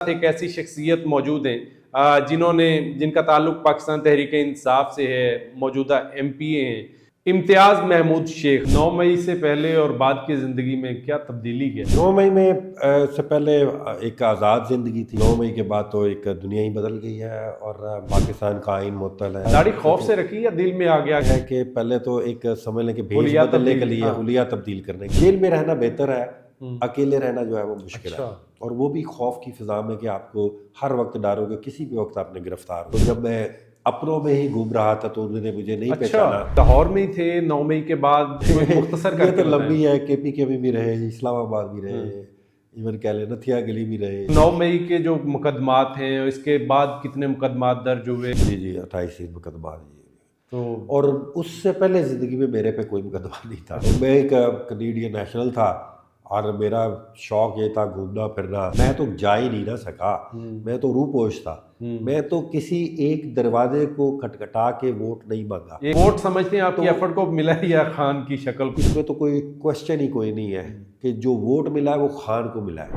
ایک ایسی شخصیت موجود ہیں جن کا تعلق پاکستان تحریک انصاف سے ہے، موجودہ ایم پی اے ہیں، امتیاز محمود شیخ۔ 9 مئی سے پہلے اور بعد کی زندگی میں کیا تبدیلی ہے؟ 9 مئی میں سے پہلے ایک آزاد زندگی تھی، 9 مئی کے بعد تو ایک دنیا ہی بدل گئی ہے اور پاکستان کا آئین معطل ہے۔ داڑھی خوف سے رکھی یا دل میں آ گیا ہے کہ پہلے تو ایک سمجھ لیں کہ بھیس حلیہ بدلنے کے تبدیل، لیے حلیہ تبدیل کرنے کے جیل میں رہنا بہتر ہے، اکیلے رہنا جو ہے وہ مشکل ہے، اور وہ بھی خوف کی فضا میں کہ آپ کو ہر وقت ڈارو گے کسی بھی وقت آپ نے گرفتار ہو۔ تو جب میں اپنوں میں ہی گھوم رہا تھا تو انہوں نے مجھے نہیں پہچانا۔ لاہور میں ہی تھے 9 مئی کے بعد؟ مختصر یہ تو لمبی ہے، کے پی کے میں بھی رہے، اسلام آباد بھی رہے، ایون کہہ لیں نتھیا گلی بھی رہے۔ 9 مئی کے جو مقدمات ہیں اس کے بعد کتنے مقدمات درج ہوئے؟ جی 28 مقدمات۔ تو اور اس سے پہلے زندگی میں میرے پہ کوئی مقدمہ نہیں تھا۔ میں ایک کینیڈین نیشنل تھا اور میرا شوق یہ تھا گھومنا پھرنا۔ میں تو جا ہی نہیں نہ سکا، میں تو روح پوش تھا، میں تو کسی ایک دروازے کو کھٹکھٹا کے ووٹ نہیں مانگا۔ ووٹ سمجھتے ہیں آپ کی ایفرٹ کو ملا ہے یا خان کی شکل کو؟ اس میں تو کوئی کوشچن ہی کوئی نہیں ہے کہ جو ووٹ ملا ہے وہ خان کو ملا ہے۔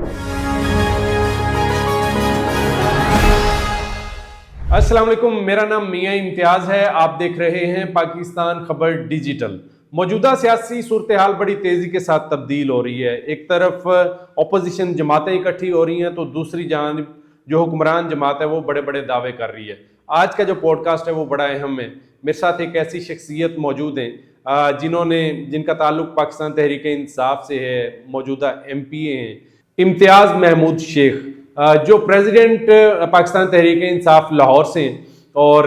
السلام علیکم، میرا نام میاں امتیاز ہے، آپ دیکھ رہے ہیں پاکستان خبر ڈیجیٹل۔ موجودہ سیاسی صورتحال بڑی تیزی کے ساتھ تبدیل ہو رہی ہے۔ ایک طرف اپوزیشن جماعتیں اکٹھی ہو رہی ہیں تو دوسری جانب جو حکمران جماعت ہے وہ بڑے بڑے دعوے کر رہی ہے۔ آج کا جو پوڈ کاسٹ ہے وہ بڑا اہم ہے۔ میرے ساتھ ایک ایسی شخصیت موجود ہیں جن کا تعلق پاکستان تحریک انصاف سے ہے، موجودہ ایم پی اے ہیں، امتیاز محمود شیخ، جو پریزیڈنٹ پاکستان تحریک انصاف لاہور سے ہیں، اور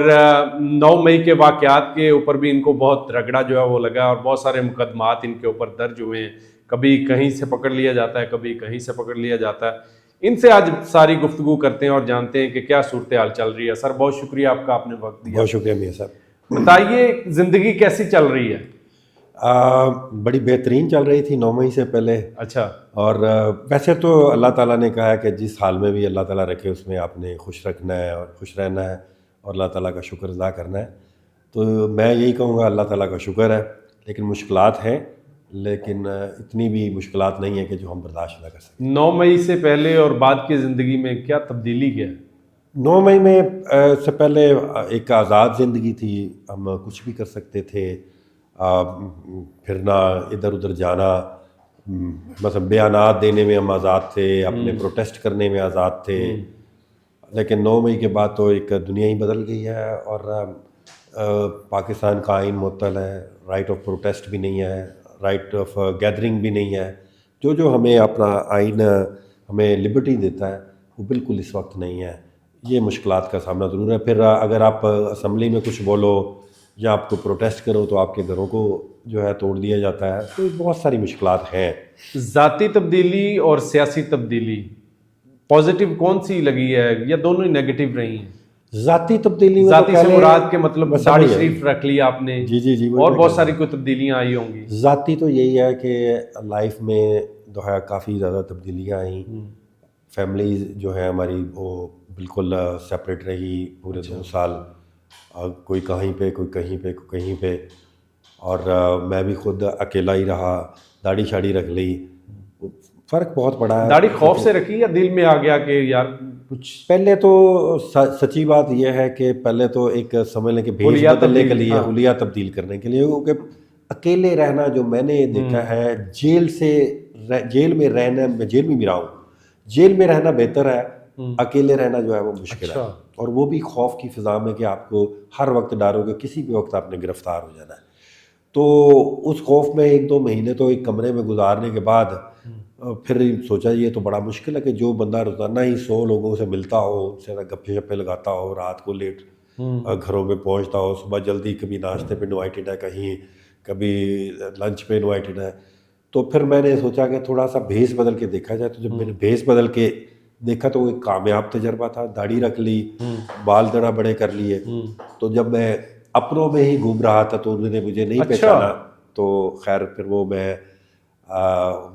9 مئی کے واقعات کے اوپر بھی ان کو بہت رگڑا جو ہے وہ لگا اور بہت سارے مقدمات ان کے اوپر درج ہوئے ہیں۔ کبھی کہیں سے پکڑ لیا جاتا ہے، کبھی کہیں سے پکڑ لیا جاتا ہے۔ ان سے آج ساری گفتگو کرتے ہیں اور جانتے ہیں کہ کیا صورتحال چل رہی ہے۔ سر بہت شکریہ آپ کا، آپ نے وقت دیا۔ بہت شکریہ میاں صاحب۔ بتائیے زندگی کیسی چل رہی ہے؟ بڑی بہترین چل رہی تھی 9 مئی سے پہلے۔ اچھا۔ اور ویسے تو اللہ تعالیٰ نے کہا ہے کہ جس حال میں بھی اللہ تعالیٰ رکھے اس میں آپ نے خوش رکھنا ہے اور خوش رہنا ہے اور اللہ تعالیٰ کا شکر ادا کرنا ہے۔ تو میں یہی کہوں گا اللہ تعالیٰ کا شکر ہے، لیکن مشکلات ہیں، لیکن اتنی بھی مشکلات نہیں ہے کہ جو ہم برداشت نہ کر سکیں۔ 9 مئی سے پہلے اور بعد کی زندگی میں کیا تبدیلی ہے؟ 9 مئی میں سے پہلے ایک آزاد زندگی تھی، ہم کچھ بھی کر سکتے تھے، پھرنا، ادھر ادھر جانا، مثلا بیانات دینے میں ہم آزاد تھے، اپنے پروٹیسٹ کرنے میں آزاد تھے۔ لیکن 9 مئی کے بعد تو ایک دنیا ہی بدل گئی ہے اور پاکستان کا آئین معطل ہے، رائٹ آف پروٹیسٹ بھی نہیں ہے، رائٹ آف گیدرنگ بھی نہیں ہے۔ جو ہمیں اپنا آئین ہمیں لبرٹی دیتا ہے وہ بالکل اس وقت نہیں ہے۔ یہ مشکلات کا سامنا ضرور ہے۔ پھر اگر آپ اسمبلی میں کچھ بولو یا آپ کو پروٹیسٹ کرو تو آپ کے گھروں کو جو ہے توڑ دیا جاتا ہے۔ تو بہت ساری مشکلات ہیں۔ ذاتی تبدیلی اور سیاسی تبدیلی پازیٹیو کون سی لگی ہے یا دونوں ہی نیگیٹو رہی ہیں؟ ذاتی تبدیلی میں ذاتی سے مراد کے مطلب داڑھی شریف رکھ لی آپ نے، جی اور بہت ساری کوئی تبدیلیاں آئی ہوں گی۔ ذاتی تو یہی ہے کہ لائف میں جو ہے کافی زیادہ تبدیلیاں آئیں۔ فیملیز جو ہے ہماری وہ بالکل سپریٹ رہی پورے 2 سال، کوئی کہیں پہ کوئی کہیں پہ کوئی کہیں پہ، اور میں بھی خود اکیلا ہی رہا، داڑھی شاڑھی رکھ لی، فرق بہت پڑا ہے۔ داڑھی خوف سے رکھی یا دل میں آ گیا کہ یار کچھ؟ پہلے تو سچی بات یہ ہے کہ پہلے تو ایک سمجھ لیں کہ بھیس بدلنے کے لیے، حلیہ تبدیل کرنے کے لیے، کیونکہ اکیلے رہنا جو میں نے دیکھا ہے، جیل میں رہنا، میں جیل میں بھی رہا ہوں، جیل میں رہنا بہتر ہے، اکیلے رہنا جو ہے وہ مشکل ہے، اور وہ بھی خوف کی فضا میں کہ آپ کو ہر وقت ڈارو گے کسی بھی وقت آپ نے گرفتار ہو جانا ہے۔ تو اس خوف میں 1-2 مہینے تو ایک کمرے میں گزارنے کے بعد پھر سوچا یہ تو بڑا مشکل ہے کہ جو بندہ روزانہ ہی 100 لوگوں سے ملتا ہو، ان سے گپے شپے لگاتا ہو، رات کو لیٹ گھروں میں پہنچتا ہو، صبح جلدی، کبھی ناشتے پہ انوائٹڈ ہے کہیں، کبھی لنچ پہ انوائٹڈ ہے۔ تو پھر میں نے سوچا کہ تھوڑا سا بھیس بدل کے دیکھا جائے۔ تو جب میں نے بھیس بدل کے دیکھا تو وہ ایک کامیاب تجربہ تھا۔ داڑھی رکھ لی، بال ذرا بڑے کر لیے۔ تو جب میں اپنوں میں ہی گھوم رہا تھا تو انہوں نے مجھے نہیں پہچانا، تو خیر پھر وہ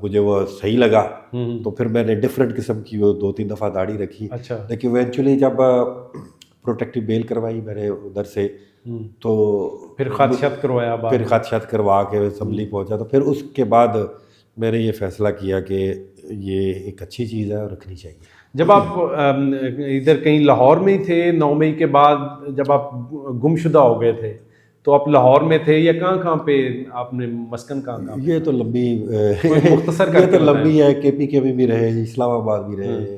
مجھے وہ صحیح لگا، تو پھر میں نے ڈفرینٹ قسم کی وہ 2-3 دفعہ داڑھی رکھی۔ لیکن ایونچولی جب پروٹیکٹیو بیل کروائی میں نے ادھر سے، تو پھر خدشات کروایا، پھر خدشات کروا کے اسمبلی پہنچا، تو پھر اس کے بعد میں نے یہ فیصلہ کیا کہ یہ ایک اچھی چیز ہے اور رکھنی چاہیے۔ جب آپ ادھر کہیں لاہور میں ہی تھے 9 مئی کے بعد جب آپ گم شدہ ہو گئے تھے تو آپ لاہور میں تھے یا کہاں پہ آپ نے مسکن کہاں یہ تو لمبی مختصر کر یہ کے تو لمبی ہے، کے پی کے میں بھی رہے، اسلام آباد بھی رہے،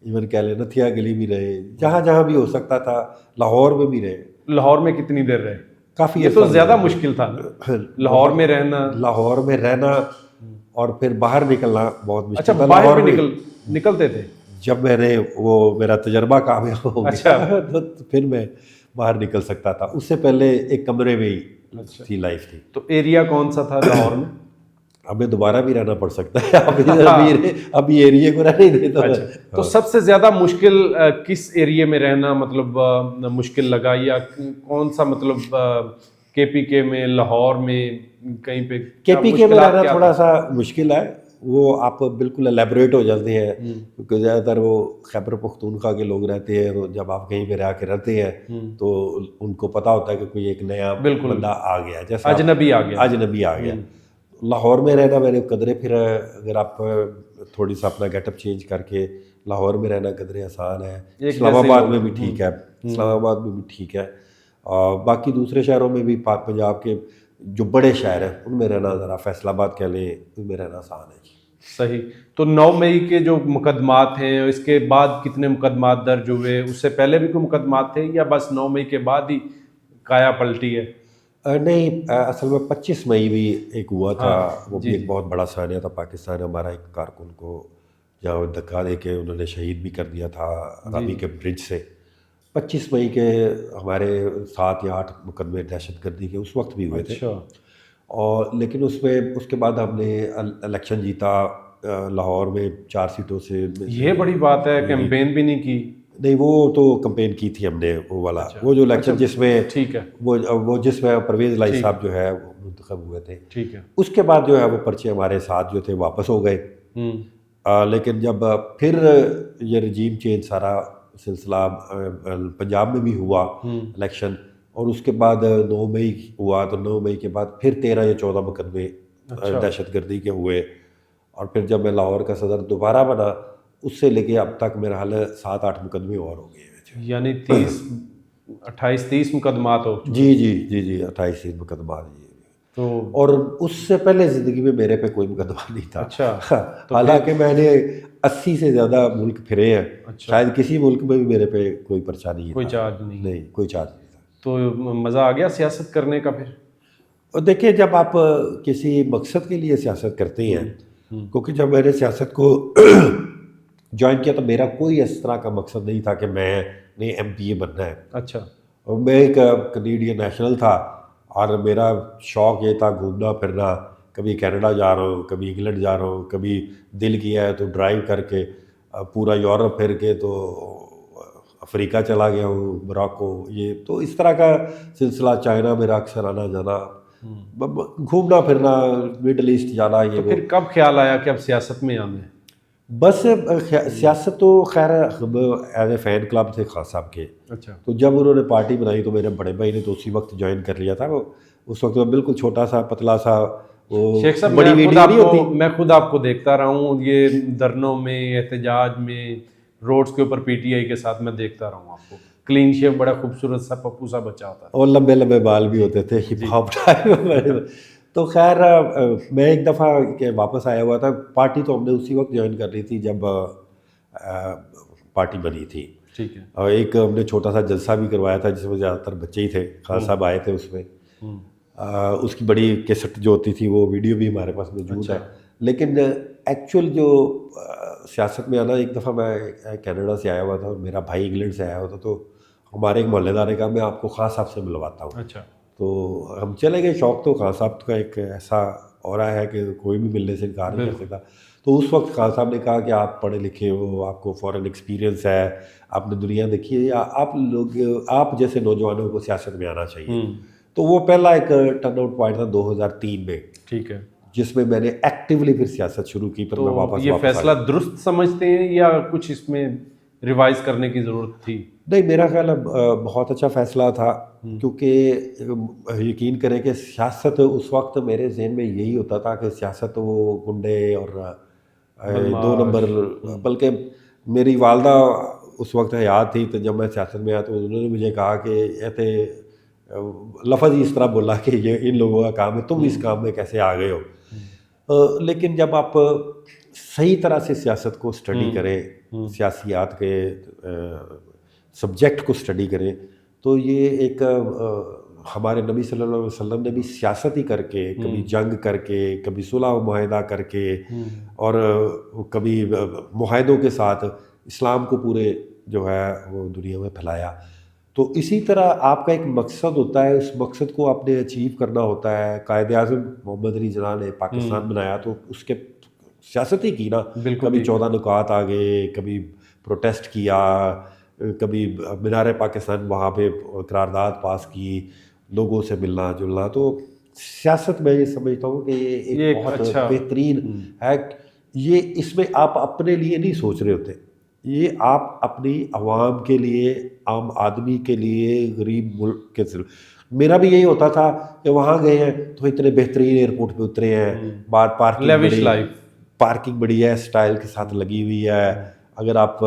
ایون کہہ لیں نتھیا گلی بھی رہے، جہاں جہاں بھی ہو سکتا تھا، لاہور میں بھی رہے۔ لاہور میں کتنی دیر رہے؟ کافی یہ تو زیادہ مشکل تھا نا لاہور میں رہنا، لاہور میں رہنا اور پھر باہر نکلنا بہت اچھا مشکل تھا۔ باہر لاہور بھی میں نکلتے تھے؟ جب میں نے وہ میرا تجربہ کامیاب ہو گیا تو پھر میں باہر نکل سکتا تھا، اس سے پہلے ایک کمرے میں ہی تھی لائف تھی۔ تو ایریا کون سا تھا لاہور میں؟ ہمیں دوبارہ بھی رہنا پڑ سکتا ہے، ابھی ایریے کو رہنے دے تو۔ تو سب سے زیادہ مشکل کس ایریے میں رہنا مطلب مشکل لگا، یا کون سا مطلب کے پی کے میں، لاہور میں کہیں پہ؟ کے پی کے میں رہنا تھوڑا سا مشکل ہے، وہ آپ بالکل الیبوریٹ ہو جاتے ہیں کیونکہ زیادہ تر وہ خیبر پختونخوا کے لوگ رہتے ہیں، تو جب آپ کہیں پہ رہ کے رہتے ہیں تو ان کو پتہ ہوتا ہے کہ کوئی ایک نیا بندہ آ گیا، جیسے اجنبی آ گیا۔ لاہور میں رہنا میں نے قدرے پھر اگر آپ تھوڑی سا اپنا گیٹ اپ چینج کر کے لاہور میں رہنا قدرے آسان ہے، اسلام آباد میں بھی ٹھیک ہے، اسلام آباد میں بھی ٹھیک ہے، اور باقی دوسرے شہروں میں بھی پاک پنجاب کے جو بڑے شہر ہیں ان میں رہنا ذرا فیصل آباد کہہ لیں ان میں رہنا آسان ہے۔ صحیح۔ تو 9 مئی کے جو مقدمات ہیں اس کے بعد کتنے مقدمات درج ہوئے؟ اس سے پہلے بھی کوئی مقدمات تھے یا بس 9 مئی کے بعد ہی کایا پلٹی ہے؟ نہیں، اصل میں 25 مئی بھی ایک ہوا تھا، وہ بھی ایک بہت بڑا سانحہ تھا۔ پاکستان ہمارا ایک کارکن کو جہاں دھکا دے کے انہوں نے شہید بھی کر دیا تھا رابی کے برج سے۔ 25 مئی کے ہمارے 7 یا 8 مقدمے دہشت گردی کے اس وقت بھی ہوئے تھے، اور لیکن اس کے بعد ہم نے الیکشن جیتا لاہور میں 4 سیٹوں سے۔ یہ بڑی بات ہے، کیمپین بھی نہیں کی؟ نہیں، وہ تو کمپین کی تھی ہم نے، وہ والا وہ جو الیکشن جس میں ٹھیک ہے وہ جس میں پرویز لائی صاحب جو ہے وہ منتخب ہوئے تھے، ٹھیک ہے۔ اس کے بعد جو ہے وہ پرچے ہمارے ساتھ جو تھے واپس ہو گئے۔ لیکن جب پھر یہ رجیم چینج سارا سلسلہ پنجاب میں بھی ہوا الیکشن، اور اس کے بعد 9 مئی ہوا، تو 9 مئی کے بعد پھر 13 یا 14 مقدمے دہشت گردی کے ہوئے، اور پھر جب میں لاہور کا صدر دوبارہ بنا اس سے لے کے اب تک میرا حال 7-8 مقدمے اور ہو گئے ہیں، یعنی 28-30 مقدمات ہو۔ جی 28 مقدمات جی۔ تو اور اس سے پہلے زندگی میں میرے پہ کوئی مقدمہ نہیں تھا۔ اچھا، حالانکہ میں نے 80 سے زیادہ ملک پھرے ہیں، شاید کسی ملک میں بھی میرے پہ کوئی پرچہ نہیں، کوئی چارج نہیں، کوئی چارج نہیں تھا۔ تو مزہ آ گیا سیاست کرنے کا پھر؟ اور دیکھیں، جب آپ کسی مقصد کے لیے سیاست کرتے ہیں، کیونکہ جب میں نے سیاست کو جوائن کیا تو میرا کوئی اس طرح کا مقصد نہیں تھا کہ میں نے ایم پی اے بننا ہے۔ اچھا، اور میں ایک کنیڈین نیشنل تھا، اور میرا شوق یہ تھا گھومنا پھرنا، کبھی کینیڈا جا رہا ہوں، کبھی انگلینڈ جا رہا ہوں، کبھی دل کیا ہے تو ڈرائیو کر کے پورا یورپ پھر کے تو افریقہ چلا گیا ہوں، موراکو، یہ تو اس طرح کا سلسلہ، چائنا میرا اکثر آنا جانا، گھومنا پھرنا، مڈل ایسٹ جانا، یہ وہ۔ پھر کب خیال آیا کہ اب سیاست میں آنا ہے؟ بس سیاست تو خیر ایز اے فین کلب تھے خان صاحب کے، اچھا، تو جب انہوں نے پارٹی بنائی تو میرے بڑے بھائی نے تو اسی وقت جوائن کر لیا تھا۔ وہ اس وقت میں بالکل چھوٹا سا پتلا سا، وہ شیخ صاحب بڑی ویڈیو نہیں ہوتی، میں خود آپ کو دیکھتا رہا ہوں یہ دھرنوں میں، احتجاج میں، روڈز کے اوپر پی ٹی آئی کے ساتھ میں دیکھتا رہا ہوں آپ کو، کلین شیو، بڑا خوبصورت سا پپو سا بچہ ہوتا ہے، اور لمبے لمبے بال بھی ہوتے تھے، ہپ ہاپ ٹائپ۔ تو خیر میں ایک دفعہ کہ واپس آیا ہوا تھا، پارٹی تو ہم نے اسی وقت جوائن کر لی تھی جب پارٹی بنی تھی، ٹھیک ہے، اور ایک ہم نے چھوٹا سا جلسہ بھی کروایا تھا جس میں زیادہ تر بچے ہی تھے، خان صاحب آئے تھے اس میں، اس کی بڑی کیسٹ جو ہوتی تھی وہ ویڈیو بھی ہمارے پاس موجود ہے۔ لیکن ایکچوئل جو سیاست میں آنا، ایک دفعہ میں کینیڈا سے آیا ہوا تھا اور میرا بھائی انگلینڈ سے آیا ہوا تھا، تو ہمارے ایک محلے دار نے کہا میں آپ کو خان صاحب سے ملواتا ہوں۔ اچھا، تو ہم چلے گئے، شوق تو خان صاحب کا ایک ایسا اور ہے کہ کوئی بھی ملنے سے انکار نہیں کر سکتا۔ تو اس وقت خان صاحب نے کہا کہ آپ پڑھے لکھے ہو، آپ کو فورن ایکسپیرینس ہے، آپ نے دنیا دیکھی ہے، یا آپ جیسے نوجوانوں کو سیاست میں آنا چاہیے۔ تو وہ پہلا ایک ٹرن آؤٹ پوائنٹ تھا 2003 میں، ٹھیک ہے، جس میں میں نے ایکٹیولی پھر سیاست شروع کی۔ پھر میں واپس یہ فیصلہ درست سمجھتے ہیں یا کچھ اس میں ریوائز کرنے کی ضرورت تھی؟ نہیں، میرا خیال ہے بہت اچھا فیصلہ تھا، کیونکہ یقین کریں کہ سیاست اس وقت میرے ذہن میں یہی ہوتا تھا کہ سیاست وہ گنڈے اور 2 نمبر، بلکہ میری والدہ اس وقت حیات تھی، تو جب میں سیاست میں آیا تو انہوں نے مجھے کہا کہ ایسے لفظ ہی اس طرح بولا کہ یہ ان لوگوں کا کام ہے، تم اس کام میں کیسے آ گئے ہو. لیکن جب آپ صحیح طرح سے سیاست کو اسٹڈی کریں، سیاسیات کے سبجیکٹ کو اسٹڈی کریں، تو یہ ایک ہمارے نبی صلی اللہ علیہ وسلم نے بھی سیاست ہی کر کے، کبھی جنگ کر کے، کبھی صلح و معاہدہ کر کے، اور کبھی معاہدوں کے ساتھ اسلام کو پورے جو ہے وہ دنیا میں پھیلایا. تو اسی طرح آپ کا ایک مقصد ہوتا ہے، اس مقصد کو آپ نے اچیو کرنا ہوتا ہے. قائد اعظم محمد علی جناح نے پاکستان بنایا تو اس کے سیاست ہی کی نا، کبھی 14 نکات آ گئے، کبھی پروٹیسٹ کیا، کبھی مینار پاکستان وہاں پہ قرارداد پاس کی، لوگوں سے ملنا جلنا. تو سیاست میں یہ سمجھتا ہوں کہ یہ ایک بہت بہترین ہے. یہ اس میں آپ اپنے لیے نہیں سوچ رہے ہوتے، یہ آپ اپنی عوام کے لیے، عام آدمی کے لیے، غریب ملک کے لیے. میرا بھی یہی ہوتا تھا کہ وہاں گئے ہیں تو اتنے بہترین ایئرپورٹ پہ اترے ہیں، بات پارکنگ بڑی ہے، اسٹائل کے ساتھ لگی ہوئی ہے. اگر آپ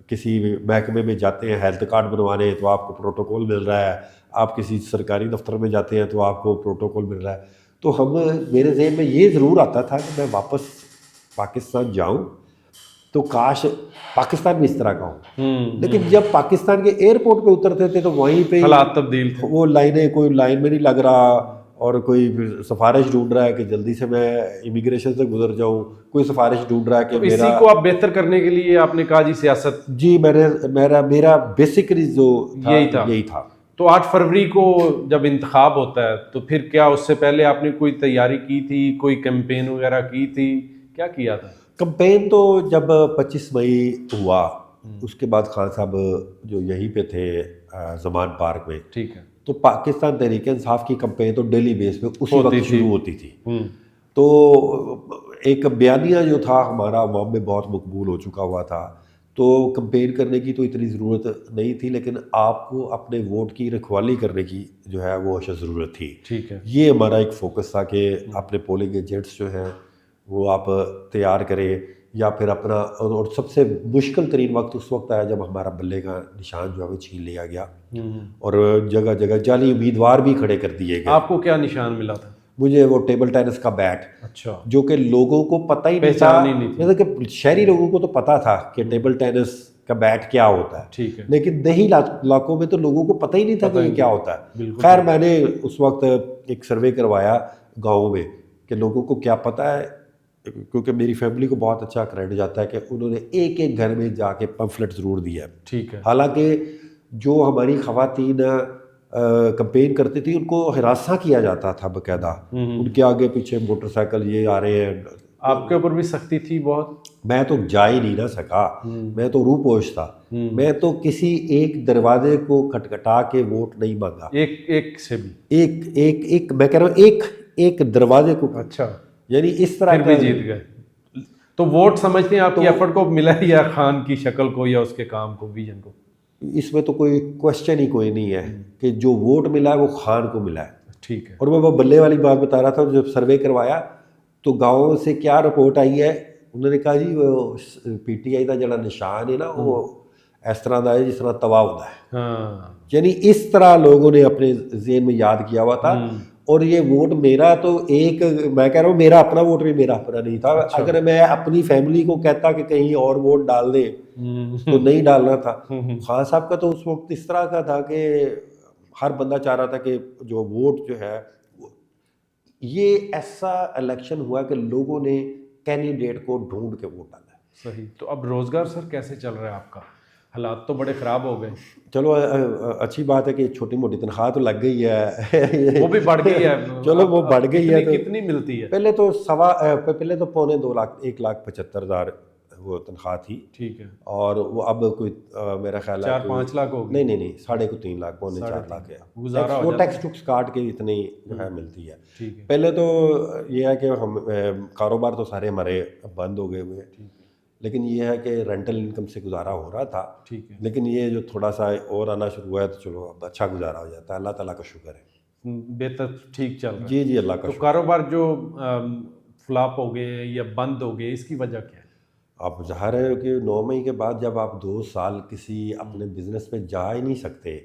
کسی محکمے میں جاتے ہیں ہیلتھ کارڈ بنوانے تو آپ کو پروٹوکول مل رہا ہے، آپ کسی سرکاری دفتر میں جاتے ہیں تو آپ کو پروٹوکول مل رہا ہے. تو میرے ذہن میں یہ ضرور آتا تھا کہ میں واپس پاکستان جاؤں تو کاش پاکستان بھی اس طرح کا ہو. لیکن جب پاکستان کے ایئرپورٹ پہ اترتے تھے تو وہیں پہ حالات تبدیل تھے. وہ لائنیں، کوئی لائن میں نہیں لگ رہا، اور کوئی سفارش ڈھونڈ رہا ہے کہ جلدی سے میں امیگریشن سے گزر جاؤں، کوئی سفارش ڈھونڈ رہا ہے کہ اسی کو آپ بہتر کرنے کے لیے آپ نے کہا جی سیاست. جی میرا بیسکلی جو یہی تھا. تو 8 فروری کو جب انتخاب ہوتا ہے تو پھر کیا اس سے پہلے آپ نے کوئی تیاری کی تھی، کوئی کیمپین وغیرہ کی تھی، کیا کیا تھا؟ کمپین تو جب 25 مئی ہوا اس کے بعد خان صاحب جو یہیں پہ تھے زمان پارک میں، ٹھیک ہے، تو پاکستان تحریک انصاف کی کمپین تو ڈیلی بیس پہ اسی وقت شروع ہوتی تھی. تو ایک بیانیہ جو تھا ہمارا عوام میں بہت مقبول ہو چکا ہوا تھا، تو کمپین کرنے کی تو اتنی ضرورت نہیں تھی، لیکن آپ کو اپنے ووٹ کی رکھوالی کرنے کی جو ہے وہ اشد ضرورت تھی. ٹھیک ہے، یہ ہمارا ایک فوکس تھا کہ اپنے پولنگ ایجنٹس جو ہیں وہ آپ تیار کریں، یا پھر اپنا. اور سب سے مشکل ترین وقت اس وقت آیا جب ہمارا بلے کا نشان جو ہے وہ چھین لیا گیا، اور جگہ جگہ جعلی امیدوار بھی کھڑے کر دیے گئے. آپ کو کیا نشان ملا تھا؟ مجھے وہ ٹیبل ٹینس کا بیٹ. اچھا. جو کہ لوگوں کو پتہ ہی نہیں تھا، جیسے کہ شہری لوگوں کو تو پتہ تھا کہ ٹیبل ٹینس کا بیٹ کیا ہوتا ہے، ٹھیک ہے، لیکن دیہی علاقوں میں تو لوگوں کو پتہ ہی نہیں تھا کہ یہ کیا ہوتا ہے. خیر میں نے اس وقت ایک سروے کروایا گاؤں میں کہ لوگوں کو کیا پتہ ہے، کیونکہ میری فیملی کو بہت اچھا کریڈٹ جاتا ہے کہ انہوں نے ایک ایک گھر میں جا کے پمفلٹ ضرور دیا ہے. ٹھیک ہے. حالانکہ جو ہماری خواتین کمپین کرتی تھی ان کو ہراساں کیا جاتا تھا باقاعدہ، ان کے آگے پیچھے موٹر سائیکل یہ آ رہے ہیں. آپ کے اوپر بھی سختی تھی بہت؟ میں تو جا ہی نہیں نہ سکا، میں تو روح پوش تھا. میں تو کسی ایک دروازے کو کھٹکھٹا کے ووٹ نہیں مانگا، ایک سے بھی، ایک میں کہہ رہا ہوں ایک دروازے کو. اچھا، یعنی اس طرح بھی جیت گئے. تو ووٹ سمجھتے ہیں آپ کی ایفرٹ کو ملا یا خان کی شکل کو یا اس کے کام کو، ویژن کو؟ اس میں تو کوئی کوشچن ہی کوئی نہیں ہے کہ جو ووٹ ملا ہے وہ خان کو ملا ہے. ٹھیک ہے. اور میں وہ بلے والی بات بتا رہا تھا، جب سروے کروایا تو گاؤں سے کیا رپورٹ آئی ہے، انہوں نے کہا جی وہ پی ٹی آئی کا جڑا نشان ہے نا وہ اس طرح کا ہے جس طرح توا ہوتا ہے. یعنی اس طرح لوگوں نے اپنے ذہن میں یاد کیا ہوا تھا. اور یہ ووٹ میرا تو ایک، میں کہہ رہا ہوں میرا اپنا ووٹ بھی میرا اپنا نہیں تھا. اگر میں اپنی فیملی کو کہتا کہ کہیں اور ووٹ ڈال دیں تو نہیں ڈالنا تھا. خان صاحب کا تو اس وقت اس طرح کا تھا کہ ہر بندہ چاہ رہا تھا کہ جو ووٹ جو ہے، یہ ایسا الیکشن ہوا کہ لوگوں نے کینڈیڈیٹ کو ڈھونڈ کے ووٹ ڈالا. صحیح. تو اب روزگار سر کیسے چل رہا ہے آپ کا؟ حالات تو بڑے خراب ہو گئے. چلو اچھی بات ہے کہ چھوٹی موٹی تنخواہ تو لگ گئی ہے، وہ بھی بڑھ گئی ہے. چلو وہ بڑھ گئی ہے. کتنی ملتی ہے؟ پہلے تو پہلے تو 2.25 لاکھ 1,75,000 وہ تنخواہ تھی. ٹھیک ہے. اور وہ اب کوئی میرا خیال ہے 4-5 لاکھ ہو گئی. نہیں 3.5 لاکھ 4 لاکھ ہے. گزارا وہ ٹیکس ٹوکس کاٹ کے اتنی جو ہے ملتی ہے. ٹھیک ہے. پہلے تو یہ ہے کہ ہم کاروبار تو سارے ہمارے بند ہو گئے ہوئے ہیں، لیکن یہ ہے کہ رینٹل انکم سے گزارا ہو رہا تھا. ٹھیک ہے. لیکن یہ جو تھوڑا سا اور آنا شروع ہوا ہے تو چلو اب اچھا گزارا ہو جاتا ہے. اللہ تعالیٰ کا شکر ہے، بہتر ٹھیک چل رہا ہے. جی اللہ کا تو شکر. کاروبار جو فلاپ ہو گئے یا بند ہو گئے، اس کی وجہ کیا ہے؟ اب ظاہر ہے کہ 9 مئی کے بعد جب آپ 2 سال کسی اپنے بزنس پہ جا ہی نہیں سکتے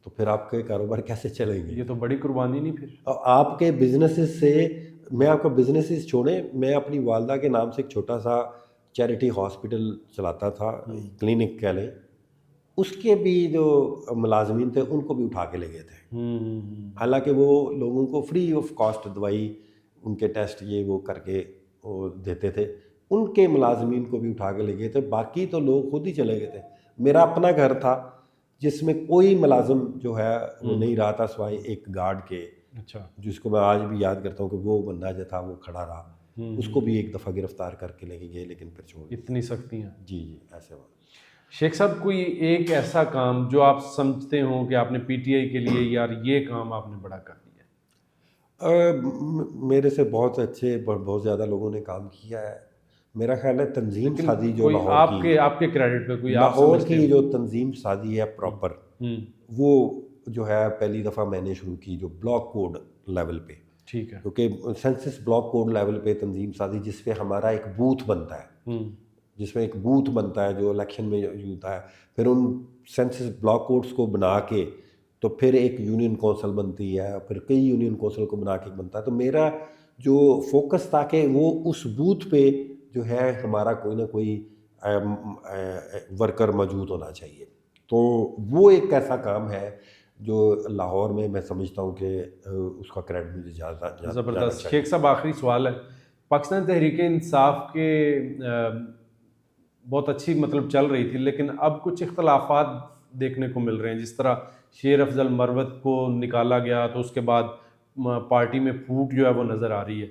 تو پھر آپ کے کاروبار کیسے چلیں گے؟ یہ تو بڑی قربانی نہیں پھر. اور آپ کے بزنسز سے، میں آپ کا بزنسز چھوڑیں، میں اپنی والدہ کے نام سے ایک چھوٹا سا چیریٹی ہاسپٹل چلاتا تھا، کلینک کہہ لیں، اس کے بھی جو ملازمین تھے ان کو بھی اٹھا کے لے گئے تھے. حالانکہ وہ لوگوں کو فری آف کاسٹ دوائی، ان کے ٹیسٹ یہ وہ کر کے وہ دیتے تھے، ان کے ملازمین کو بھی اٹھا کے لے گئے تھے. باقی تو لوگ خود ہی چلے گئے تھے. میرا اپنا گھر تھا جس میں کوئی ملازم جو ہے وہ نہیں رہا تھا سوائے ایک گارڈ کے. اچھا. جس کو میں آج بھی یاد کرتا ہوں کہ وہ بندہ جو تھا وہ کھڑا رہا، اس کو بھی ایک دفعہ گرفتار کر کے لے کے گئے لیکن پھر چھوڑ. اتنی سختیاں. جی ایسے ہوا. شیخ صاحب کوئی ایک ایسا کام جو آپ سمجھتے ہوں کہ آپ نے پی ٹی آئی کے لیے یار یہ کام آپ نے بڑا کر دیا؟ میرے سے بہت اچھے بہت زیادہ لوگوں نے کام کیا ہے. میرا خیال ہے تنظیم سازی جو لاہور کی، آپ کے کریڈٹ پہ کوئی لاہور کی جو تنظیم سازی ہے پراپر، وہ جو ہے پہلی دفعہ میں نے شروع کی جو بلاک کوڈ لیول پہ. ٹھیک ہے. کیونکہ سینسس بلاک کوڈ لیول پہ تنظیم سازی جس پہ ہمارا ایک بوتھ بنتا ہے، جس میں ایک بوتھ بنتا ہے جو الیکشن میں ہوتا ہے، پھر ان سینسس بلاک کوڈز کو بنا کے تو پھر ایک یونین کونسل بنتی ہے، پھر کئی یونین کونسل کو بنا کے بنتا ہے. تو میرا جو فوکس تھا کہ وہ اس بوتھ پہ جو ہے ہمارا کوئی نہ کوئی ورکر موجود ہونا چاہیے. تو وہ ایک ایسا کام ہے جو لاہور میں میں سمجھتا ہوں کہ اس کا کریڈٹ مجھے زیادہ زبردست. شیخ صاحب آخری سوال ہے، پاکستان تحریک انصاف کے بہت اچھی مطلب چل رہی تھی لیکن اب کچھ اختلافات دیکھنے کو مل رہے ہیں. جس طرح شیر افضل مروت کو نکالا گیا تو اس کے بعد پارٹی میں پھوٹ جو ہے وہ نظر آ رہی ہے.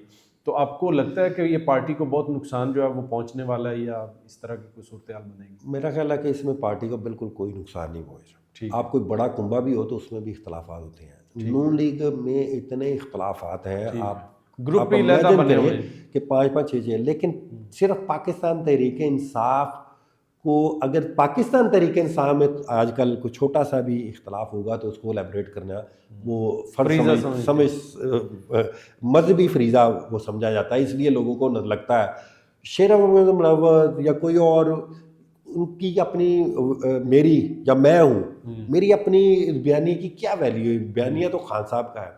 تو آپ کو لگتا ہے کہ یہ پارٹی کو بہت نقصان جو ہے وہ پہنچنے والا ہے یا اس طرح کی کوئی صورتحال بنے گی؟ میرا خیال ہے کہ اس میں پارٹی کو بالکل کوئی نقصان نہیں پہنچ رہا. آپ کوئی بڑا کنبہ بھی ہو تو اس میں بھی اختلافات ہوتے ہیں. نون لیگ میں اتنے اختلافات ہیں، آپ گروپ بھی علیحدہ بنے ہوئے ہیں کہ 5-5 6 لیکن صرف پاکستان تحریک انصاف کو، اگر پاکستان تحریک انصاف میں آج کل کوئی چھوٹا سا بھی اختلاف ہوگا تو اس کو الیبریٹ کرنا وہ فرض سمجھ مذہبی فریضہ وہ سمجھا جاتا ہے. اس لیے لوگوں کو لگتا ہے شیر افضل مروت یا کوئی اور، ان کی اپنی میری یا میں ہوں، میری اپنی بیانیے کی کیا ویلیو ہے؟ بیانیہ تو خان صاحب کا ہے،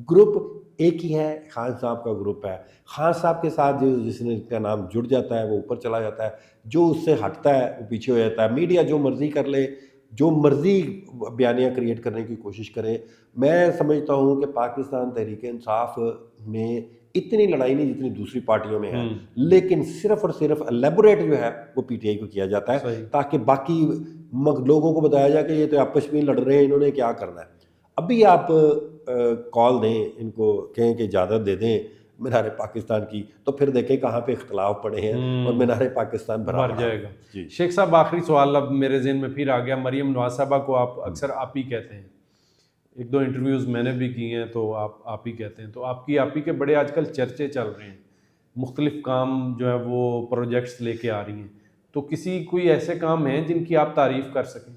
گروپ ایک ہی ہے، خان صاحب کا گروپ ہے. خان صاحب کے ساتھ جس نے کا نام جڑ جاتا ہے وہ اوپر چلا جاتا ہے، جو اس سے ہٹتا ہے وہ پیچھے ہو جاتا ہے. میڈیا جو مرضی کر لے، جو مرضی بیانیہ کریٹ کرنے کی کوشش کرے. میں سمجھتا ہوں کہ پاکستان تحریک انصاف میں اتنی لڑائی نہیں جتنی دوسری پارٹیوں میں ہے، لیکن صرف اور صرف الیبوریٹ جو ہے وہ پی ٹی آئی کو کیا جاتا ہے تاکہ باقی لوگوں کو بتایا جائے کہ یہ تو آپس میں لڑ رہے ہیں، انہوں نے کیا کرنا ہے. ابھی آپ کال دیں ان کو، کہیں کہ اجازت دے دیں مینار پاکستان کی، تو پھر دیکھیں کہاں پہ اختلاف پڑے ہیں اور مینار پاکستان بھر جائے گا. شیخ صاحب آخری سوال اب میرے ذہن میں پھر آ گیا. مریم نواز صاحبہ کو آپ اکثر آپ ہی کہتے ہیں، 1-2 انٹرویوز میں نے بھی کی ہیں تو آپ ہی کہتے ہیں. تو آپ ہی کے بڑے آج کل چرچے چل رہے ہیں، مختلف کام جو ہے وہ پروجیکٹس لے کے آ رہی ہیں. تو کوئی ایسے کام ہیں جن کی آپ تعریف کر سکیں؟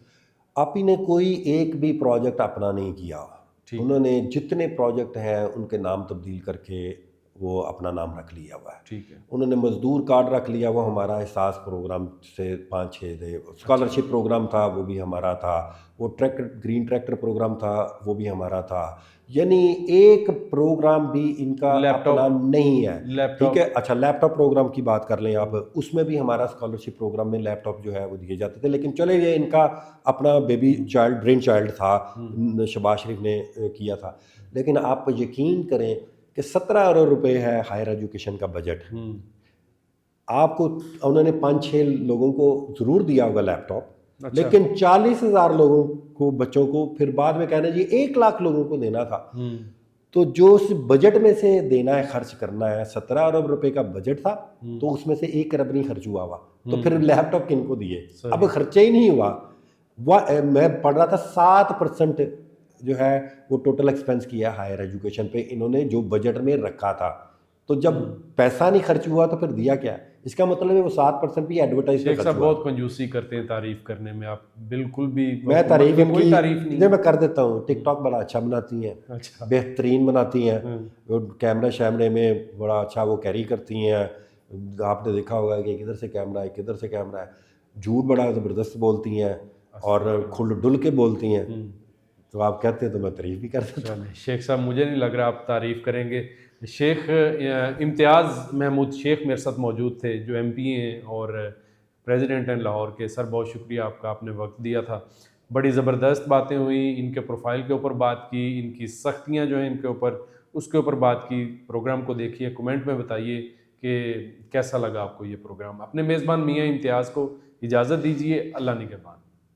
آپ ہی نے کوئی ایک بھی پروجیکٹ اپنا نہیں کیا. انہوں نے جتنے پروجیکٹ ہیں ان کے نام تبدیل کر کے وہ اپنا نام رکھ لیا ہوا ہے. ٹھیک ہے. انہوں نے مزدور کارڈ رکھ لیا، وہ ہمارا احساس پروگرام سے 5-6 تھے. اسکالرشپ پروگرام تھا وہ بھی ہمارا تھا. وہ گرین ٹریکٹر پروگرام تھا وہ بھی ہمارا تھا. یعنی ایک پروگرام بھی ان کا اپنا نہیں ہے. ٹھیک ہے. اچھا لیپ ٹاپ پروگرام کی بات کر لیں آپ، اس میں بھی ہمارا اسکالرشپ پروگرام میں لیپ ٹاپ جو ہے وہ دیے جاتے تھے. لیکن چلے یہ ان کا اپنا بیبی چائلڈ برین چائلڈ تھا، شہباز شریف نے کیا تھا. لیکن آپ یقین کریں کہ 17 ارب روپے ہے ہائر ایجوکیشن کا بجٹ. آپ کو انہوں نے 5-6 لوگوں کو ضرور دیا ہوگا لیپ ٹاپ، لیکن 40,000 لوگوں کو، بچوں کو پھر بعد میں کہنا جی 1 لاکھ لوگوں کو دینا تھا. تو جو اس بجٹ میں سے دینا ہے، خرچ کرنا ہے، 17 ارب روپے کا بجٹ تھا تو اس میں سے 1 ارب نہیں خرچ ہوا. تو پھر لیپ ٹاپ کن کو دیے؟ اب خرچہ ہی نہیں ہوا. میں پڑھ رہا تھا 7% جو ہے وہ ٹوٹل ایکسپینس کیا ہائر ایجوکیشن پہ انہوں نے جو بجٹ میں رکھا تھا. تو جب پیسہ نہیں خرچ ہوا تو پھر دیا کیا؟ اس کا مطلب ہے وہ 7% بھی ایڈورٹائز پہ خرچ ہوا. بہت کنجوسی کرتے ہیں تعریف کرنے میں، آپ بالکل بھی. میں تعریف کوئی تعریف نہیں، میں کر دیتا ہوں. ٹک ٹاک بڑا اچھا بناتی ہیں، بہترین بناتی ہیں. کیمرے شیمرے میں بڑا اچھا وہ کیری کرتی ہیں. آپ نے دیکھا ہوگا کہ کدھر سے کیمرہ ہے کدھر سے کیمرہ ہے، جھوٹ بڑا زبردست بولتی ہیں اور کھل ڈل کے بولتی ہیں، تو آپ کہتے ہیں تو میں تعریف بھی کرتا ہوں۔ شیخ صاحب مجھے نہیں لگ رہا آپ تعریف کریں گے۔ شیخ امتیاز محمود شیخ میرے ساتھ موجود تھے، جو ایم پی ہیں اور پریزیڈنٹ ہیں لاہور کے۔ سر بہت شکریہ آپ کا، آپ نے وقت دیا تھا، بڑی زبردست باتیں ہوئیں، ان کے پروفائل کے اوپر بات کی، ان کی سختیاں جو ہیں ان کے اوپر، اس کے اوپر بات کی۔ پروگرام کو دیکھیے، کمنٹ میں بتائیے کہ کیسا لگا آپ کو یہ پروگرام۔ اپنے میزبان میاں امتیاز کو اجازت دیجیے، اللہ نگہبان۔